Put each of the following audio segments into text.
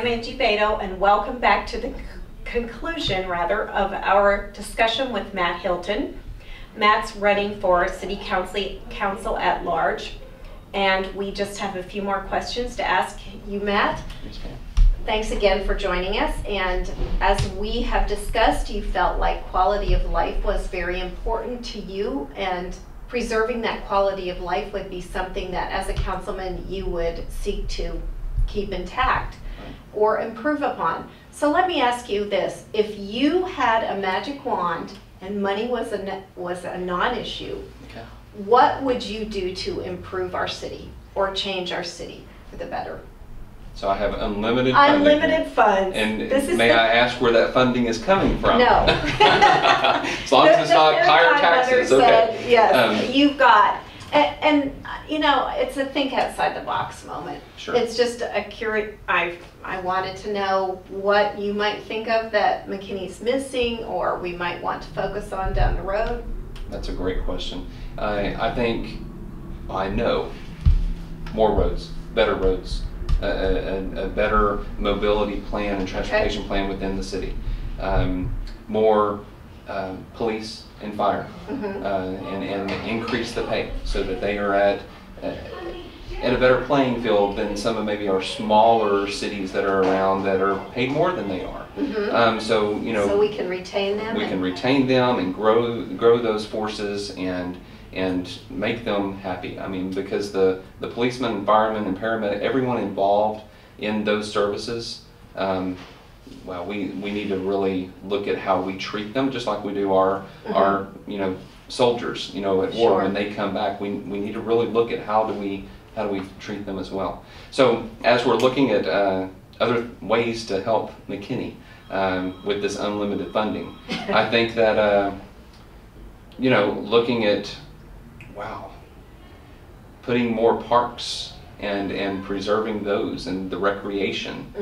I'm Angie Beto, and welcome back to the conclusion, rather, of our discussion with Matt Hilton. Matt's running for City Council at large, and we just have a few more questions to ask you, Matt. Yes, ma'am. Thanks again for joining us, and as we have discussed, you felt like quality of life was very important to you, and preserving that quality of life would be something that as a councilman you would seek to keep intact or improve upon. So let me ask you this: if you had a magic wand and money was a non-issue, Okay. what would you do to improve our city or change our city for the better? So I have unlimited funding. Unlimited funds. And may I ask where that funding is coming from? No. As long as it's not higher taxes, okay. Said, yes, you've got, and you know, it's a think outside the box moment. Sure. It's just a curious, I wanted to know what you might think of that McKinney's missing or we might want to focus on down the road. That's a great question. I think, I know, more roads, better roads. A better mobility plan and transportation plan within the city. More police and fire, and increase the pay so that they are at a better playing field than some of maybe our smaller cities that are around that are paid more than they are. So you know, so we can retain them. We can retain them and grow those forces and make them happy. I mean, because the policemen, firemen, and paramedic, everyone involved in those services, well, we need to really look at how we treat them, just like we do our you know, soldiers, you know, at war. When they come back, we need to really look at how do we treat them as well. So as we're looking at other ways to help McKinney with this unlimited funding, I think that you know, looking at putting more parks and preserving those and the recreation,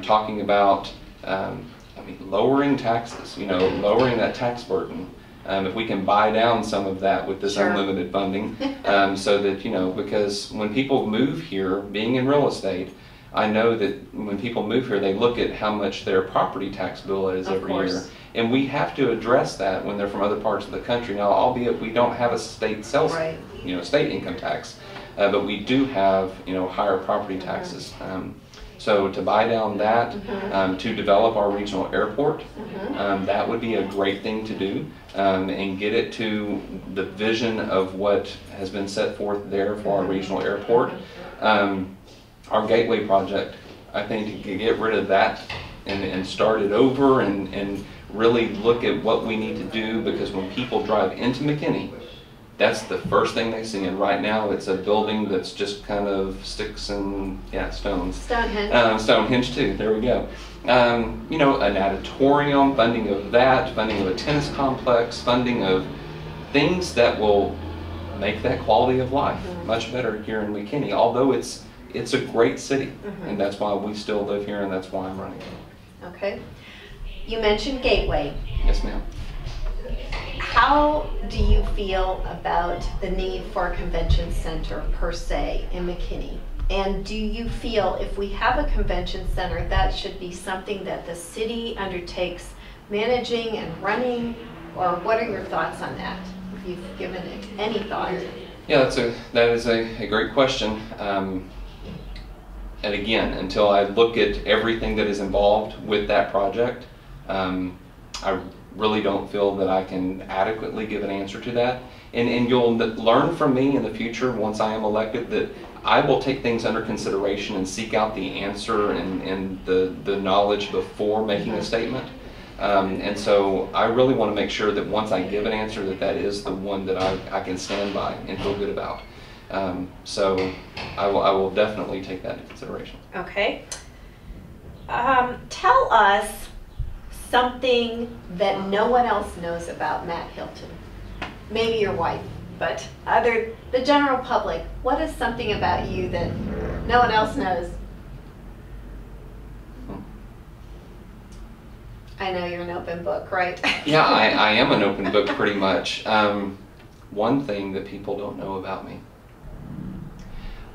talking about I mean, lowering taxes, you know, lowering that tax burden. If we can buy down some of that with this unlimited funding, so that, you know, because when people move here, being in real estate, I know that when people move here, they look at how much their property tax bill is every year. And we have to address that when they're from other parts of the country. Now, albeit we don't have a state sales, you know, state income tax, but we do have, you know, higher property taxes. So to buy down that, to develop our regional airport, that would be a great thing to do, and get it to the vision of what has been set forth there for our regional airport. Our Gateway project, I think, to get rid of that and start it over and really look at what we need to do, because when people drive into McKinney, that's the first thing they see. And right now it's a building that's just kind of sticks and stones. Stonehenge. Stonehenge too, there we go. You know, an auditorium, funding of that, funding of a tennis complex, funding of things that will make that quality of life much better here in McKinney, although it's a great city, and that's why we still live here, and that's why I'm running. Okay. You mentioned Gateway. Yes, ma'am. How do you feel about the need for a convention center per se in McKinney? And do you feel if we have a convention center, that should be something that the city undertakes managing and running, or what are your thoughts on that? If you've given it any thought. Yeah, that is a great question. And again, until I look at everything that is involved with that project, I really don't feel that I can adequately give an answer to that. And you'll learn from me in the future, once I am elected, that I will take things under consideration and seek out the answer and the knowledge before making a statement. And so I really want to make sure that once I give an answer, that is the one that I can stand by and feel good about. So I will definitely take that into consideration. Okay. Tell us something that no one else knows about Matt Hilton. Maybe your wife, but the general public. What is something about you that no one else knows? I know you're an open book, right? Yeah, I am an open book pretty much. One thing that people don't know about me,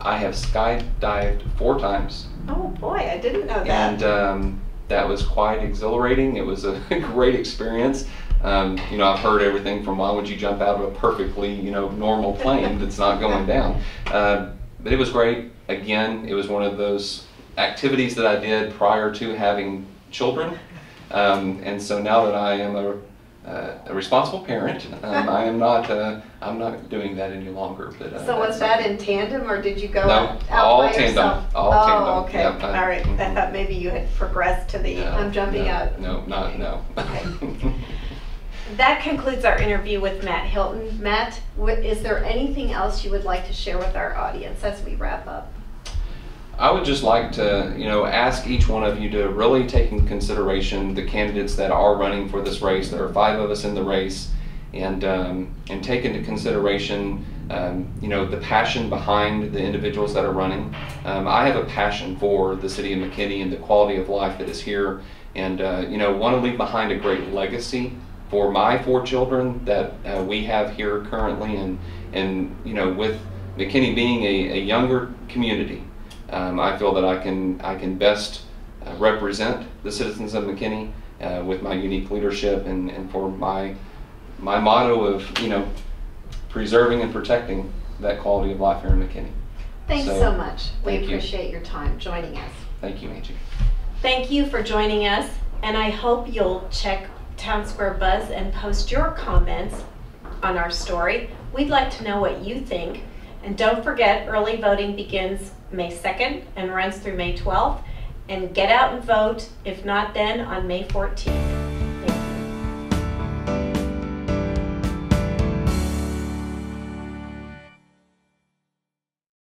Mm-hmm. I have skydived 4 times. Oh boy, I didn't know that. And that was quite exhilarating. It was a great experience. You know, I've heard everything from why would you jump out of a perfectly, you know, normal plane that's not going down. But it was great. Again, it was one of those activities that I did prior to having children. And so now that I am a responsible parent, I'm not doing that any longer. But, so was that in tandem, or did you go out all by tandem. yourself? All oh, tandem. Okay. Yep, All right. Mm-hmm. I thought maybe you had progressed to the I'm jumping out. No. Okay. That concludes our interview with Matt Hilton. Matt, is there anything else you would like to share with our audience as we wrap up? I would just like to, you know, ask each one of you to really take in consideration the candidates that are running for this race. There are 5 of us in the race, and take into consideration, you know, the passion behind the individuals that are running. I have a passion for the city of McKinney and the quality of life that is here, and you know, want to leave behind a great legacy for my 4 children that we have here currently, and you know, with McKinney being a younger community, I feel that I can best represent the citizens of McKinney with my unique leadership and for my motto of, you know, preserving and protecting that quality of life here in McKinney. Thanks so much. We thank you. appreciate your time joining us. Thank you, Angie. Thank you for joining us, and I hope you'll check Town Square Buzz and post your comments on our story. We'd like to know what you think. And don't forget, early voting begins May 2nd and runs through May 12th. And get out and vote, if not then, on May 14th.